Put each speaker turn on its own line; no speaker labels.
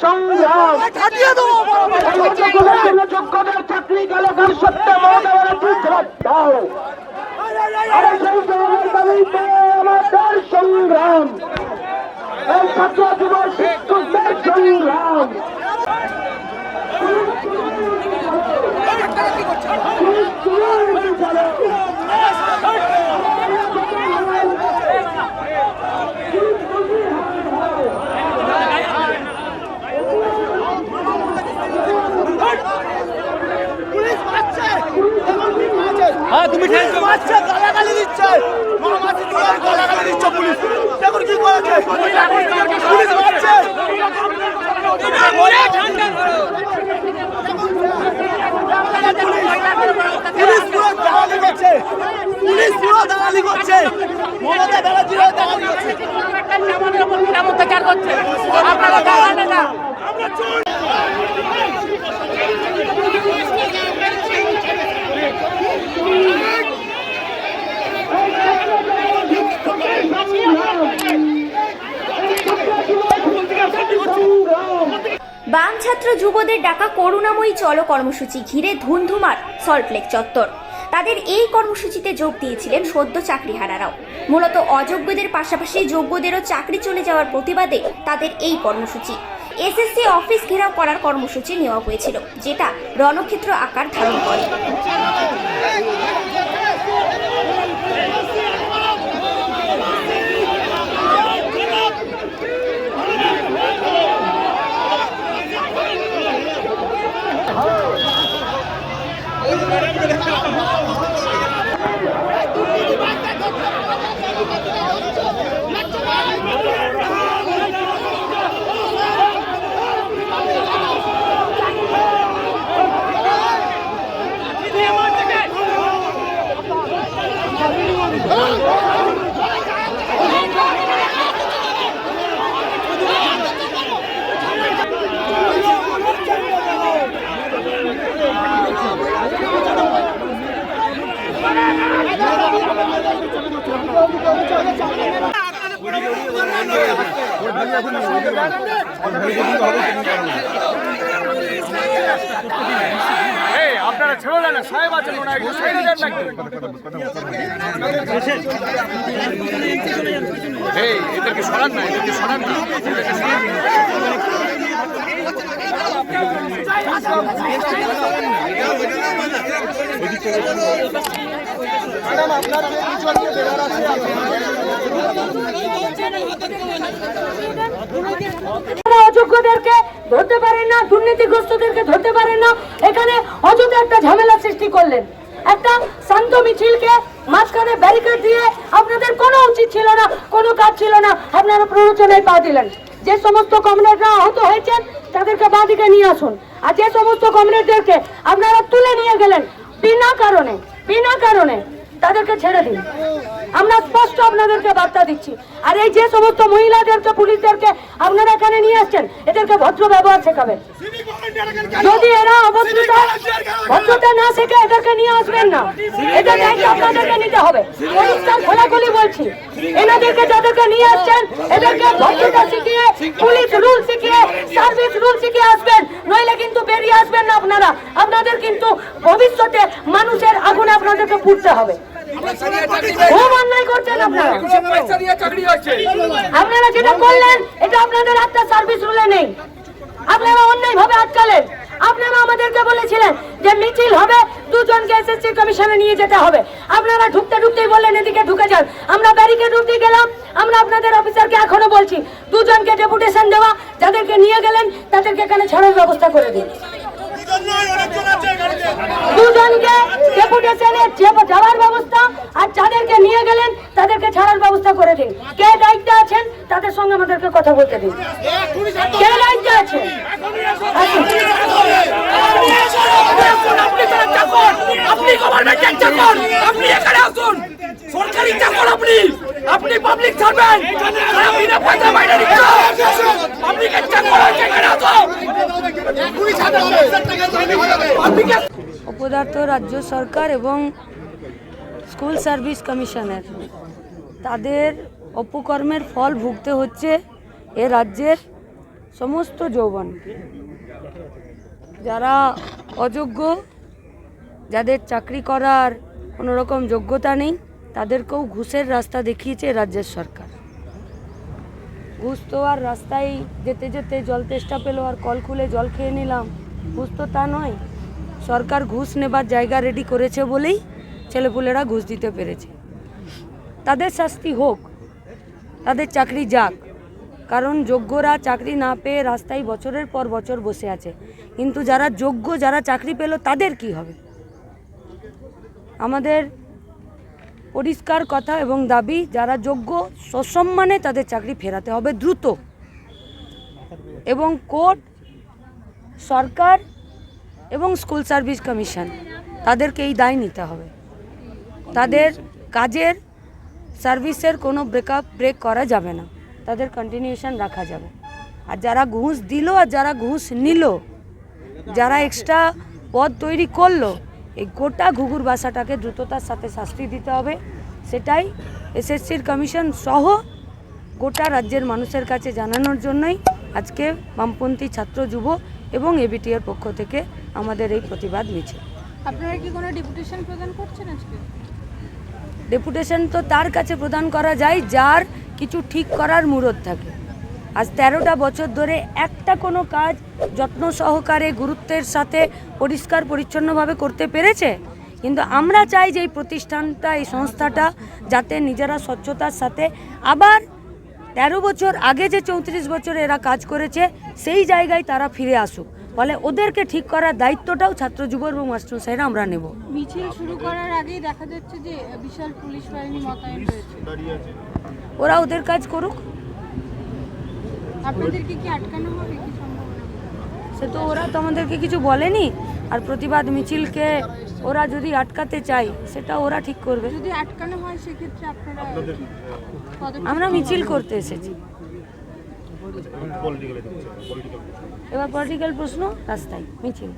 সংগ্রাম যোগ্যদের চাকরি এলাকার সত্য দাও আমাদের সংগ্রাম এই ছাত্র যুব শিক্ষকদের সংগ্রাম
তুমি বাচ্চা গালাগালি দিচ্ছে গালাগালি দিচ্ছে পুলিশ দেখুন কি করেছে পুলিশ মারছে পুলিশ পুরো দালালি করছে পুলিশ পুরো দালালি করছে মমতা ব্যানার্জি দালালি করছে অত্যাচার করছে আপনারা দালালি না
বাম ছাত্র যুবদের ডাকা করুণাময়ী চলো কর্মসূচি ঘিরে ধুন্ধুমার সল্টলেক চত্বর। তাদের এই কর্মসূচিতে যোগ দিয়েছিলেন সদ্য চাকরিহারারাও। মূলত অযোগ্যদের পাশাপাশি যোগ্যদেরও চাকরি চলে যাওয়ার প্রতিবাদে তাদের এই কর্মসূচি। এসএসসি অফিস ঘেরাও করার কর্মসূচি নেওয়া হয়েছিল, যেটা রণক্ষেত্র আকার ধারণ করে।
আপনারা ছেড়ে দেন, সাহেব আছেন মনে হয়, ছেড়ে দেন নাকি? এদেরকে সরান না, এদেরকে সরান না। ম্যাডাম আপনার
অযোগ্যদেরকে ধরতে পারেন না, দুর্নীতিগ্রস্তদেরকে ধরতে পারেন না, এখানে অযথা একটা ঝামেলা সৃষ্টি করলেন। একটা শান্ত মিছিলকে মাঝখানে ব্যারিকেড দিয়ে আপনাদের কোনো উচিত ছিল না, কোনো কাজ ছিল না, আপনারা প্ররোচনায় পা দিলেন। যে সমস্ত কমরেডরা আহত হয়েছেন তাদেরকে বাদিকে নিয়ে আসুন, আর যে সমস্ত কমরেডদেরকে আপনারা তুলে নিয়ে গেলেন বিনা কারণে তাদেরকে ছেড়ে দিন। আমরা স্পষ্ট আপনাদেরকে বার্তা দিচ্ছি। আর এই যে সমস্ত মহিলাদেরকে, পুলিশদেরকে আপনারা এখানে নিয়ে আসছেন, এদেরকে ভদ্র ব্যবহার শেখাবেন। যদি এরা ভদ্রতা না শেখে এদেরকে নিয়ে আসবেন না, এদের দায়িত্ব আপনাদেরকে নিতে হবে। অনুষ্ঠান খোলাখুলি বলছি, এনাদেরকে যাদেরকে নিয়ে আসছেন এদেরকে ভদ্রতা শিখিয়ে, পুলিশ রুল শিখিয়ে, সার্ভিস রুল শিখিয়ে আসবেন, নইলে কিন্তু বেরিয়ে আসবেন না আপনারা। আপনাদের কিন্তু ভবিষ্যতে মানুষের আগুনে আপনাদেরকে পুড়তে হবে। খুব অন্যায় করছেন আপনারা। আপনারা যেটা করলেন এটা আপনাদের একটা সার্ভিস রুলে নেই, আপনারা অন্যায় ভাবে আটকালেন। আপনারা আমাদেরকে বলেছিলেন যে মিছিল হবে, দুজনকে এসএসসি কমিশনে নিয়ে যেতে হবে। আপনারা ঢুকতেই বললেন এদিকে ঢুকে যান। আমরা ব্যারিকেড উঠিয়ে গেলাম। আমরা আপনাদের অফিসারকে এখনো বলছি, দুজনকে ডেপুটেশন দেওয়া, যাদেরকে নিয়ে গেলেন তাদেরকে এখানে ছাড়ার ব্যবস্থা করে দিন। দুজনকে ডেপুটেশনে যাওয়ার ব্যবস্থা, আর যাদেরকে নিয়ে গেলেন তাদেরকে ছাড়ার ব্যবস্থা করে দিন। কে দায়িত্বে আছেন তাদের সঙ্গে আমাদেরকে কথা বলতে দিন। কে দায়িত্বে আছে?
আপনি গভর্নমেন্টের চাকর, আপনি এখানে আসুন। সরকারি চাকর আপনি, আপনি পাবলিক সার্ভেন্ট, আপনি না পয়সা বাইরে দিচ্ছেন। পাবলিকের চাকর এখানে আসুন।
অপদার্থ রাজ্য সরকার এবং স্কুল সার্ভিস কমিশনের তাদের অপকর্মের ফল ভুগতে হচ্ছে এ রাজ্যের সমস্ত যৌবন যারা অযোগ্য, যাদের চাকরি করার কোনো রকম যোগ্যতা নেই, তাদেরকেও ঘুষের রাস্তা দেখিয়েছে রাজ্যের সরকার। ঘুষ তো আর রাস্তায় যেতে যেতে জল তেষ্টা পেলো আর কল খুলে জল খেয়ে নিলাম, ঘুষ তো তা নয়। সরকার ঘুষ নেবার জায়গা রেডি করেছে বলেই ছেলেপুলেরা ঘুষ দিতে পেরেছে। তাদের শাস্তি হোক, তাদের চাকরি যাক, কারণ যোগ্যরা চাকরি না পেয়ে রাস্তায় বছরের পর বছর বসে আছে। কিন্তু যারা যোগ্য, যারা চাকরি পেল, তাদের কি হবে? আমাদের পরিষ্কার কথা এবং দাবি, যারা যোগ্য সসম্মানে তাদের চাকরি ফেরাতে হবে দ্রুত, এবং কোর্ট, সরকার এবং স্কুল সার্ভিস কমিশন তাদেরকে এই দায় নিতে হবে। তাদের কাজের সার্ভিসের কোনো ব্রেক করা যাবে না, তাদের কন্টিনিউশন রাখা যাবে। আর যারা ঘুষ দিল আর যারা ঘুষ নিল, যারা এক্সট্রা পদ তৈরি করলো, এই গোটা ঘুঘুর বাসাটাকে দ্রুততার সাথে শাস্তি দিতে হবে। সেটাই এসএসসির কমিশন সহ গোটা রাজ্যের মানুষের কাছে জানানোর জন্যই আজকে বামপন্থী ছাত্র যুব এবং এবিটির পক্ষ থেকে আমাদের এই প্রতিবাদ মিছিল।
আপনারা কি কোনো ডেপুটেশন প্রদান করছেন আজকে?
ডেপুটেশন তো তার কাছে প্রদান করা যায় যার কিছু ঠিক করার মুরদ থাকে। আজ 13টা বছর ধরে একটা কোনো কাজ যত্ন সহকারে গুরুত্বের সাথে পরিষ্কার পরিচ্ছন্নভাবে করতে পেরেছে? কিন্তু আমরা চাই যে এই প্রতিষ্ঠানটা, এই সংস্থাটা যাতে নিজেরা স্বচ্ছতার সাথে আবার 13 বছর আগে যে 34 বছরে এরা কাজ করেছে সেই জায়গায় তারা ফিরে আসুক। ফলে ওদেরকে ঠিক করার দায়িত্বটাও ছাত্র যুব এবং মাস্টারমশাইরা আমরা নেব।
মিছিল শুরু করার আগেই দেখা যাচ্ছে যে বিশাল পুলিশ বাহিনী মোতায়েন রয়েছে।
ওরা ওদের কাজ করুক।
আপনাদেরকে কি আটকানো হবে কি সম্ভাবনা?
সে তো ওরা তো আমাদেরকে কিছু বলেনি। আর প্রতিবাদ মিছিলকে ওরা যদি আটকাতে চায় সেটা ওরা ঠিক করবে।
যদি আটকানো হয় সেক্ষেত্রে আপনারা
আমরা মিছিল করতে এসেছি। এবার পলিটিক্যাল প্রশ্ন, রাস্তায় মিছিল।